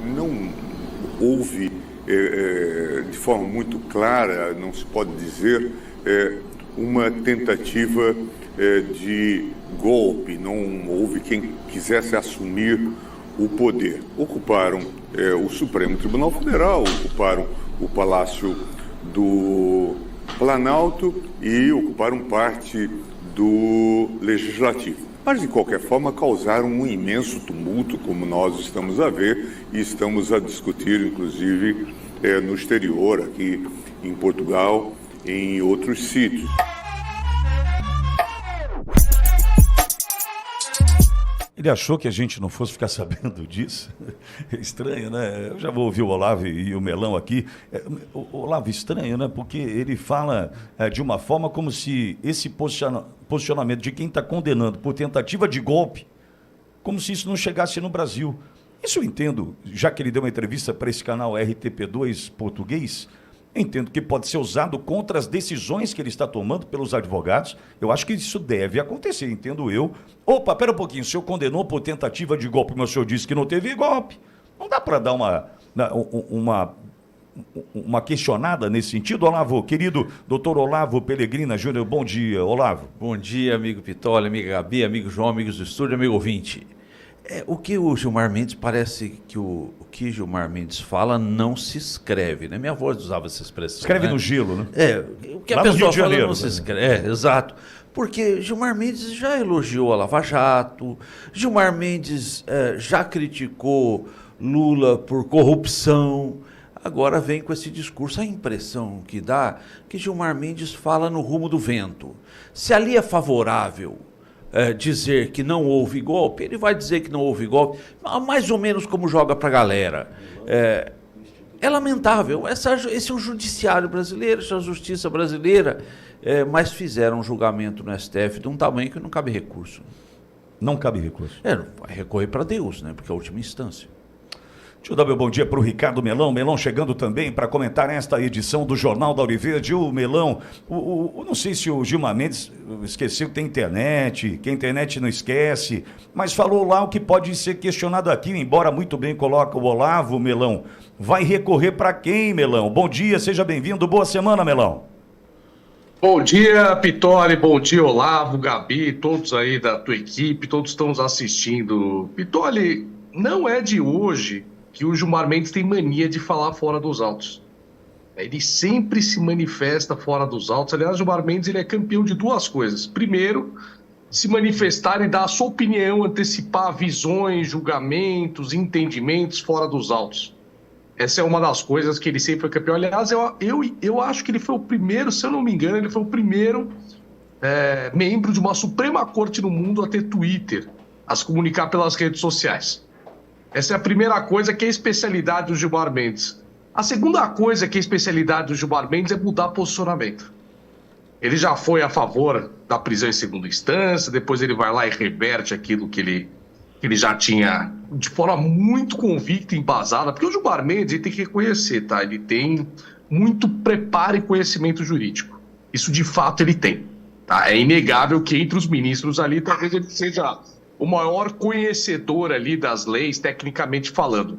não houve, de forma muito clara, não se pode dizer, uma tentativa de golpe, não houve quem quisesse assumir o poder. Ocuparam o Supremo Tribunal Federal, ocuparam o Palácio do Planalto e ocuparam parte do Legislativo. Mas, de qualquer forma, causaram um imenso tumulto, como nós estamos a ver e estamos a discutir, inclusive, no exterior, aqui em Portugal, em outros sítios. Ele achou que a gente não fosse ficar sabendo disso? É estranho, né? Eu já vou ouvir o Olavo e o Melão aqui. Olavo, estranho, né? Porque ele fala de uma forma como se esse posicionamento de quem está condenando por tentativa de golpe, como se isso não chegasse no Brasil. Isso eu entendo, já que ele deu uma entrevista para esse canal RTP2 português, entendo que pode ser usado contra as decisões que ele está tomando pelos advogados. Eu acho que isso deve acontecer, entendo eu. Opa, pera um pouquinho, o senhor condenou por tentativa de golpe, mas o senhor disse que não teve golpe. Não dá para dar uma questionada nesse sentido, Olavo? Querido doutor Olavo Pellegrina Júnior, bom dia, Olavo. Bom dia, amigo Pitoli, amiga Gabi, amigo João, amigos do estúdio, amigo ouvinte. O que o Gilmar Mendes parece que o que Gilmar Mendes fala não se escreve, né? Minha avó usava essa expressão. Escreve, né? No gelo, né? O que lá a pessoa fala não se escreve. Exato. Porque Gilmar Mendes já elogiou a Lava Jato, Gilmar Mendes já criticou Lula por corrupção, agora vem com esse discurso. A impressão que dá que Gilmar Mendes fala no rumo do vento. Se ali é favorável dizer que não houve golpe, ele vai dizer que não houve golpe, mais ou menos como joga para a galera. É lamentável, esse é o judiciário brasileiro, essa é a justiça brasileira, mas fizeram um julgamento no STF de um tamanho que não cabe recurso. Não cabe recurso. Vai recorrer para Deus, né? Porque é a última instância. Deixa eu dar meu bom dia para o Ricardo Melão. Melão chegando também para comentar esta edição do Jornal da Auriverde. O Melão, não sei se o Gilmar Mendes esqueceu que tem internet, que a internet não esquece, mas falou lá o que pode ser questionado aqui, embora muito bem coloca o Olavo, Melão. Vai recorrer para quem, Melão? Bom dia, seja bem-vindo, boa semana, Melão. Bom dia, Pitoli, bom dia, Olavo, Gabi, todos aí da tua equipe, todos estão nos assistindo. Pitoli, não é de hoje que o Gilmar Mendes tem mania de falar fora dos autos. Ele sempre se manifesta fora dos autos. Aliás, o Gilmar Mendes ele é campeão de duas coisas. Primeiro, se manifestar e dar a sua opinião, antecipar visões, julgamentos, entendimentos fora dos autos. Essa é uma das coisas que ele sempre foi campeão. Aliás, eu acho que ele foi o primeiro, se eu não me engano, ele foi o primeiro membro de uma Suprema Corte no mundo a ter Twitter, a se comunicar pelas redes sociais. Essa é a primeira coisa que é a especialidade do Gilmar Mendes. A segunda coisa que é a especialidade do Gilmar Mendes é mudar posicionamento. Ele já foi a favor da prisão em segunda instância, depois ele vai lá e reverte aquilo que ele já tinha de forma muito convicta e embasada, porque o Gilmar Mendes ele tem que reconhecer, tá? Ele tem muito preparo e conhecimento jurídico. Isso de fato ele tem. Tá? É inegável que entre os ministros ali, talvez ele seja o maior conhecedor ali das leis, tecnicamente falando.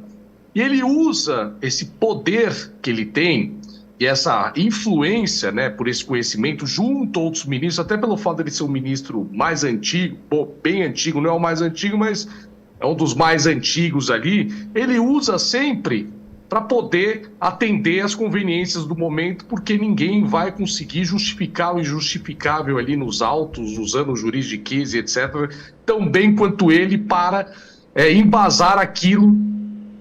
E ele usa esse poder que ele tem e essa influência, né, por esse conhecimento junto a outros ministros, até pelo fato de ele ser um ministro mais antigo, bem antigo, não é o mais antigo, mas é um dos mais antigos ali, ele usa sempre para poder atender às conveniências do momento, porque ninguém vai conseguir justificar o injustificável ali nos autos, usando juridiquês e etc., tão bem quanto ele para embasar aquilo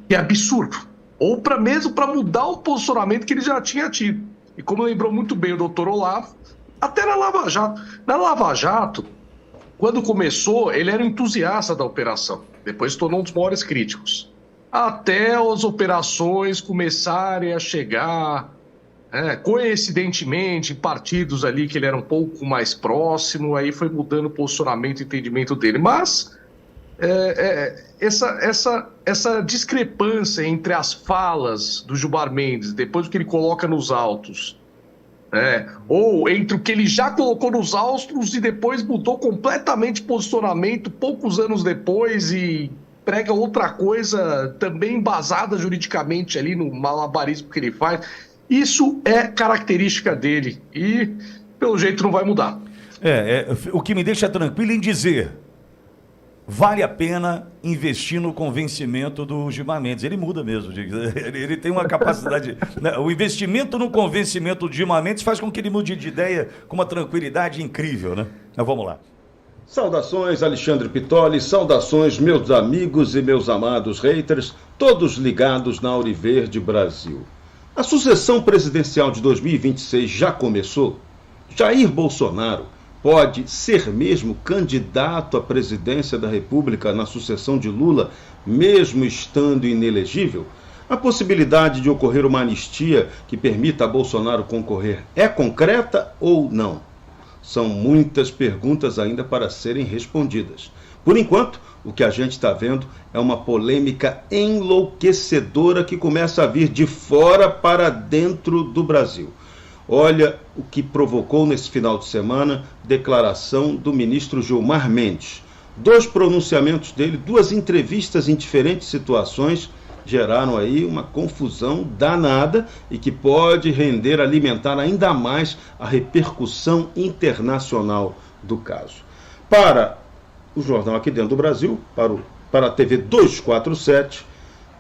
que é absurdo. Ou mesmo para mudar o posicionamento que ele já tinha tido. E como lembrou muito bem o doutor Olavo, até na Lava Jato. Na Lava Jato, quando começou, ele era entusiasta da operação. Depois se tornou um dos maiores críticos. Até as operações começarem a chegar, coincidentemente, em partidos ali que ele era um pouco mais próximo, aí foi mudando o posicionamento e entendimento dele. Mas essa discrepância entre as falas do Gilmar Mendes, depois do que ele coloca nos autos, ou entre o que ele já colocou nos autos e depois mudou completamente posicionamento poucos anos depois e prega outra coisa, também embasada juridicamente ali no malabarismo que ele faz. Isso é característica dele e, pelo jeito, não vai mudar. O que me deixa tranquilo em dizer, vale a pena investir no convencimento do Gilmar Mendes. Ele muda mesmo. Ele tem uma capacidade... O investimento no convencimento do Gilmar Mendes faz com que ele mude de ideia com uma tranquilidade incrível, né? Mas vamos lá. Saudações, Alexandre Pitoli, saudações, meus amigos e meus amados haters, todos ligados na Auriverde Brasil. A sucessão presidencial de 2026 já começou? Jair Bolsonaro pode ser mesmo candidato à presidência da República na sucessão de Lula, mesmo estando inelegível? A possibilidade de ocorrer uma anistia que permita a Bolsonaro concorrer é concreta ou não? São muitas perguntas ainda para serem respondidas. Por enquanto, o que a gente está vendo é uma polêmica enlouquecedora que começa a vir de fora para dentro do Brasil. Olha o que provocou nesse final de semana declaração do ministro Gilmar Mendes. 2 pronunciamentos dele, 2 entrevistas em diferentes situações geraram aí uma confusão danada e que pode alimentar ainda mais a repercussão internacional do caso. Para o jornal aqui dentro do Brasil, para a TV 247,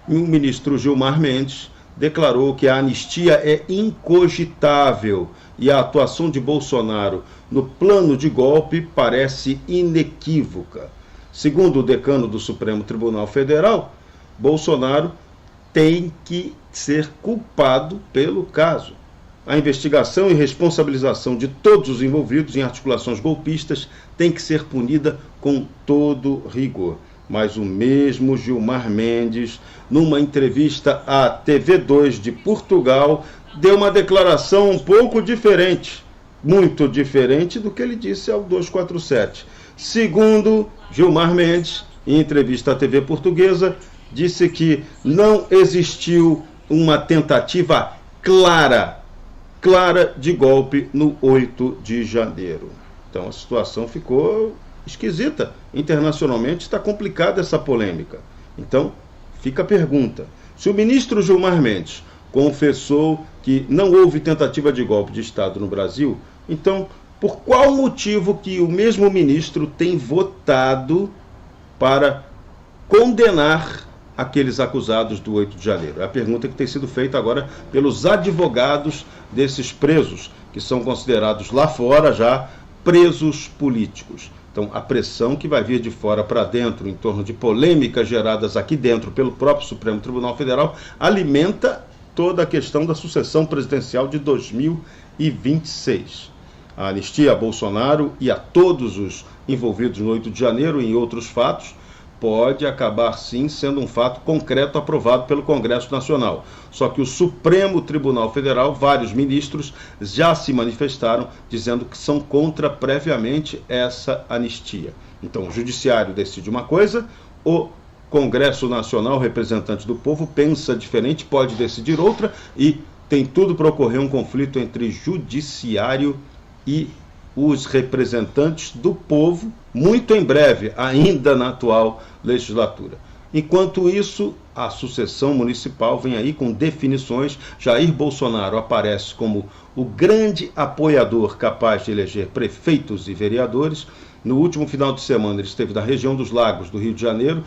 o ministro Gilmar Mendes declarou que a anistia é incogitável e a atuação de Bolsonaro no plano de golpe parece inequívoca. Segundo o decano do Supremo Tribunal Federal, Bolsonaro tem que ser culpado pelo caso. A investigação e responsabilização de todos os envolvidos em articulações golpistas tem que ser punida com todo rigor. Mas o mesmo Gilmar Mendes, numa entrevista à TV2 de Portugal, deu uma declaração um pouco diferente, muito diferente do que ele disse ao 247. Segundo Gilmar Mendes, em entrevista à TV portuguesa, disse que não existiu uma tentativa clara de golpe no 8 de janeiro. Então a situação ficou esquisita. Internacionalmente está complicada essa polêmica. Então, fica a pergunta. Se o ministro Gilmar Mendes confessou que não houve tentativa de golpe de Estado no Brasil, então, por qual motivo que o mesmo ministro tem votado para condenar aqueles acusados do 8 de janeiro? É a pergunta que tem sido feita agora pelos advogados desses presos, que são considerados lá fora já presos políticos. Então, a pressão que vai vir de fora para dentro, em torno de polêmicas geradas aqui dentro pelo próprio Supremo Tribunal Federal, alimenta toda a questão da sucessão presidencial de 2026. A anistia a Bolsonaro e a todos os envolvidos no 8 de janeiro e em outros fatos pode acabar, sim, sendo um fato concreto aprovado pelo Congresso Nacional. Só que o Supremo Tribunal Federal, vários ministros, já se manifestaram dizendo que são contra previamente essa anistia. Então, o Judiciário decide uma coisa, o Congresso Nacional, representante do povo, pensa diferente, pode decidir outra, e tem tudo para ocorrer um conflito entre Judiciário e os representantes do povo, muito em breve, ainda na atual legislatura. Enquanto isso, a sucessão municipal vem aí com definições. Jair Bolsonaro aparece como o grande apoiador capaz de eleger prefeitos e vereadores. No último final de semana, ele esteve na região dos Lagos do Rio de Janeiro,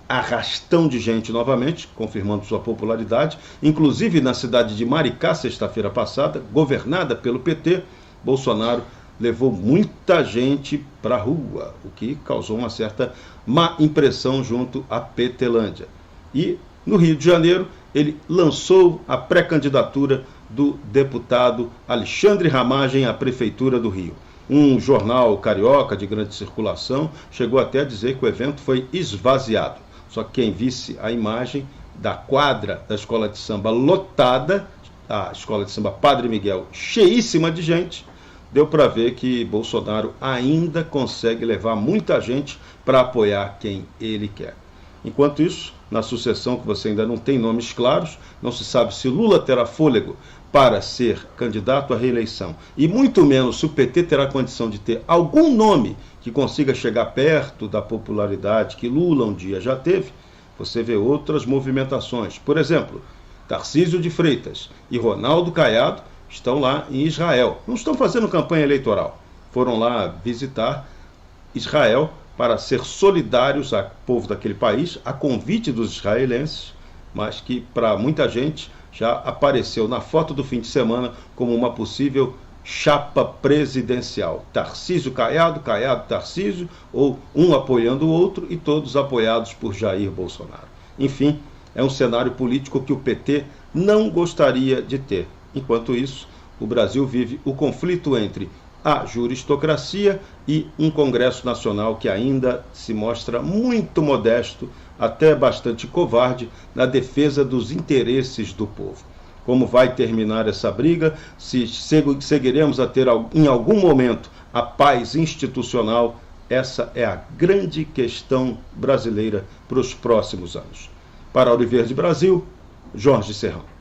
arrastão de gente novamente, confirmando sua popularidade, inclusive na cidade de Maricá, sexta-feira passada, governada pelo PT, Bolsonaro levou muita gente para a rua, o que causou uma certa má impressão junto à Petelândia. E no Rio de Janeiro, ele lançou a pré-candidatura do deputado Alexandre Ramagem à Prefeitura do Rio. Um jornal carioca de grande circulação chegou até a dizer que o evento foi esvaziado. Só que quem visse a imagem da quadra da escola de samba lotada, a escola de samba Padre Miguel cheíssima de gente, deu para ver que Bolsonaro ainda consegue levar muita gente para apoiar quem ele quer. Enquanto isso, na sucessão, que você ainda não tem nomes claros, não se sabe se Lula terá fôlego para ser candidato à reeleição, e muito menos se o PT terá condição de ter algum nome que consiga chegar perto da popularidade que Lula um dia já teve. você vê outras movimentações. Por exemplo, Tarcísio de Freitas e Ronaldo Caiado estão lá em Israel. Não estão fazendo campanha eleitoral. Foram lá visitar Israel para ser solidários ao povo daquele país, a convite dos israelenses, mas que para muita gente já apareceu na foto do fim de semana como uma possível chapa presidencial. Tarcísio Caiado, Caiado Tarcísio, ou um apoiando o outro e todos apoiados por Jair Bolsonaro. Enfim, é um cenário político que o PT não gostaria de ter. Enquanto isso, o Brasil vive o conflito entre a juristocracia e um Congresso Nacional que ainda se mostra muito modesto, até bastante covarde, na defesa dos interesses do povo. Como vai terminar essa briga, se seguiremos a ter em algum momento a paz institucional, essa é a grande questão brasileira para os próximos anos. Para Ouro Verde Brasil, Jorge Serrão.